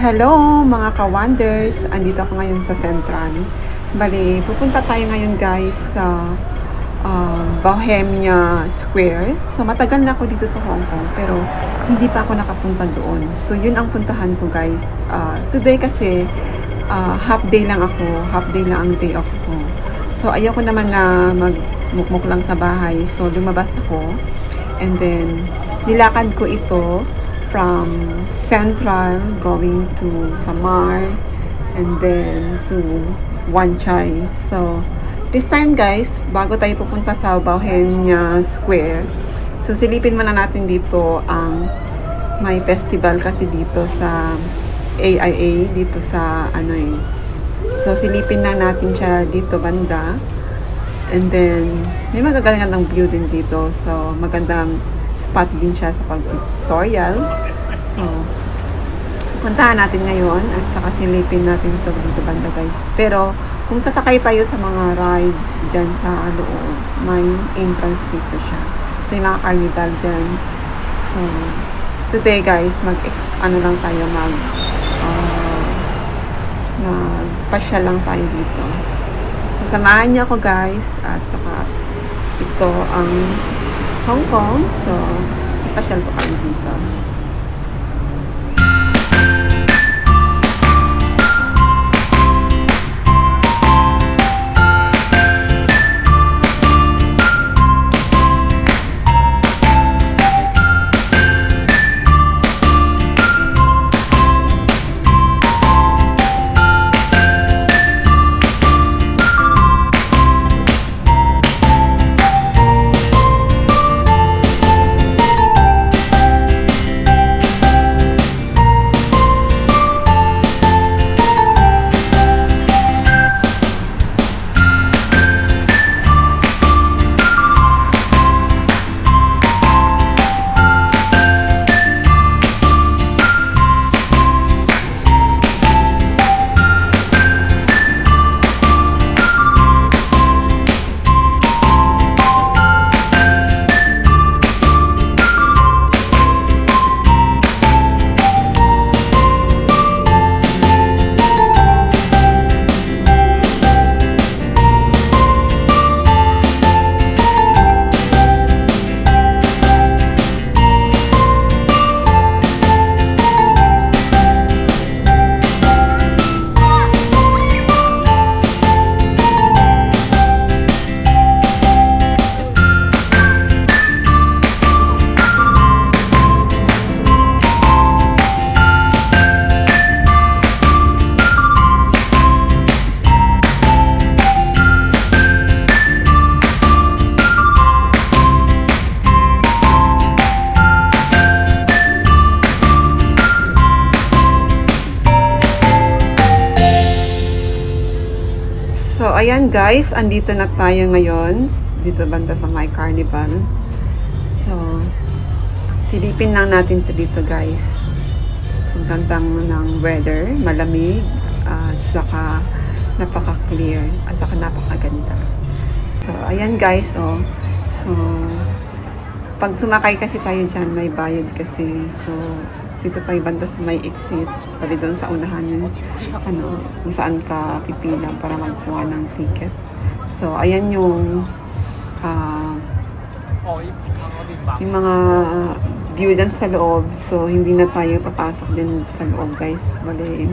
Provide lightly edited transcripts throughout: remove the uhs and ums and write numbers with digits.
Hello mga ka-wonders! Andito ako ngayon sa Central. Bali, pupunta tayo ngayon guys sa Bohemia Square. So matagal na ako dito sa Hong Kong pero hindi pa ako nakapunta doon. So yun ang puntahan ko guys. Today kasi half day lang ako. Half day lang ang day off ko. So ayoko naman na magmukmuk lang sa bahay. So lumabas ako. And then nilakad ko ito from Central going to Tamar and then to Wan Chai. So this time guys, bago tayo pupunta sa Bohemia Square, so silipin muna natin dito ang may festival kasi dito sa AIA, dito sa so silipin na natin siya dito banda. And then may magagandang view din dito, so magandang spot din siya sa pag-pictorial. So puntahan natin ngayon at saka silipin natin to dito banda guys. Pero kung sasakay tayo sa mga rides dyan sa loob, may entrance fee po siya. So yung mga carnival dyan. So today guys, lang tayo, magpasyal lang tayo dito. So samahan niyo ako guys at saka ito ang Hong Kong. So ipasyal po kami dito. So, ayan guys, andito na tayo ngayon, dito banda sa My Carnival. So, silipin lang natin to dito guys. So, gandang ng weather, malamig, saka napaka-clear, at saka napakaganda. So, ayan guys, oh. So, pag sumakay kasi tayo dyan, may bayad kasi. So, dito tayo banda sa may exit, pali doon sa unahan yung kung saan ka pipila para magkuha ng ticket. So ayan yung mga view dyan sa loob. So hindi na tayo papasok din sa loob guys. Bali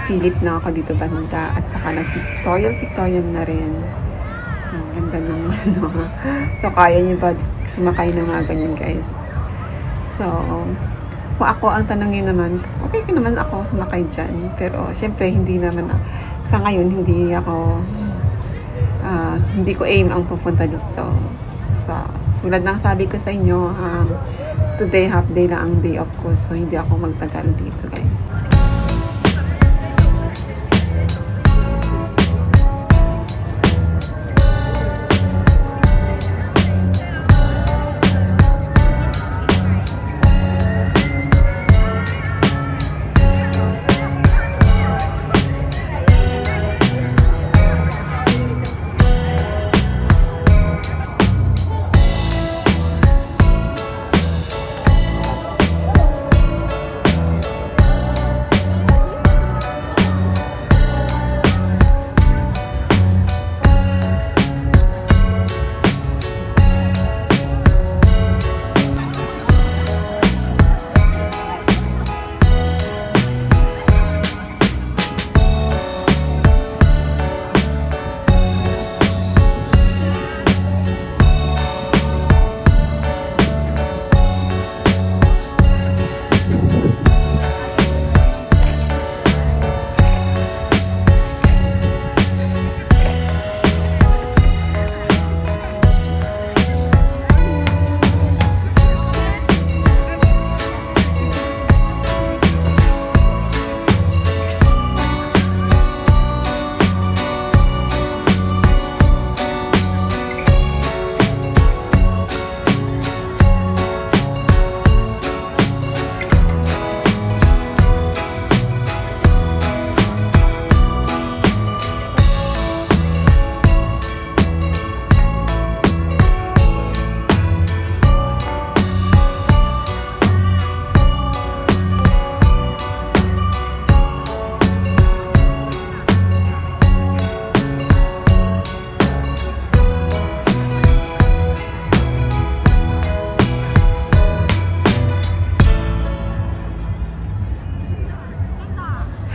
silip na ako dito banda at saka nag-pictorial na rin. So ganda ng so kaya nyo ba sumakay ng mga ganyan guys? So kung ako ang tanongin naman, okay ka naman ako sumakay dyan. Pero syempre hindi naman, sa ngayon hindi ko aim ang pupunta dito. Sulad ng sabi ko sa inyo, today half day lang ang day off ko. So hindi ako magtagal dito guys.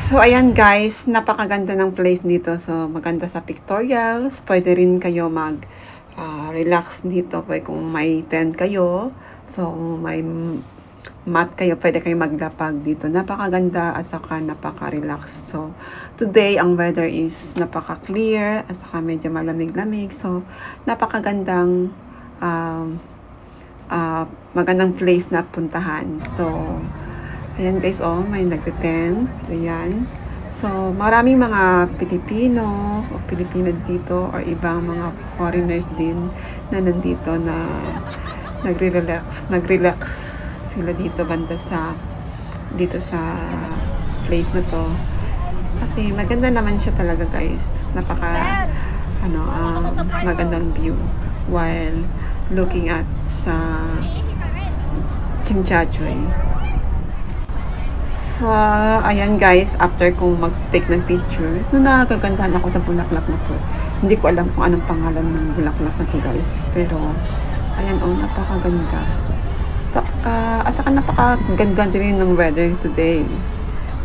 So, ayan guys, napakaganda ng place dito. So, maganda sa pictorials. Pwede rin kayo relax dito. Pwede kung may tent kayo. So, may mat kayo, pwede kayo maglapag dito. Napakaganda at saka napaka-relax. So, today, ang weather is napaka-clear at saka medyo malamig-lamig. So, napakagandang magandang place na puntahan. So, ayan guys, oh, may nagte-tent. Ayan. So, maraming mga Pilipino o Pilipina dito or ibang mga foreigners din na nandito na nagre-relax sila dito banda dito sa place na to. Kasi maganda naman siya talaga guys. Magandang view while looking at sa Chimchachoy. So, ayan guys, after kong mag-take ng picture, so nagagandahan ako sa bulaklak na to. Hindi ko alam kung anong pangalan ng bulaklak na to guys. Pero, ayan oh, napakaganda. Saka napakaganda din ng weather today.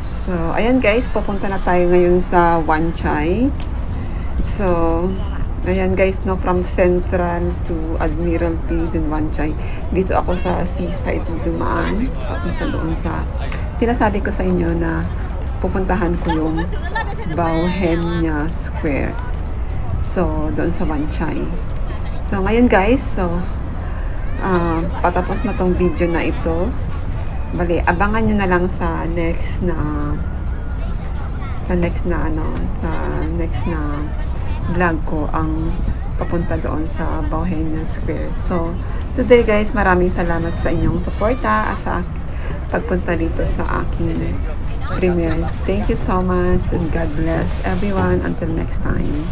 So, ayan guys, pupunta na tayo ngayon sa Wan Chai. So, ayan guys, no, from Central to Admiralty, then Wan Chai. Dito ako sa seaside dumaan, papunta doon sa, sinasabi ko sa inyo na pupuntahan ko yung Bohemia Square. So, doon sa Wan Chai. So, ngayon guys, patapos na tong video na ito. Bali, abangan nyo na lang sa next na vlog ko ang papunta doon sa Bohemia Square. So, today guys, maraming salamat sa inyong suporta at sa pagpunta dito sa aking premiere. Thank you so much and God bless everyone. Until next time.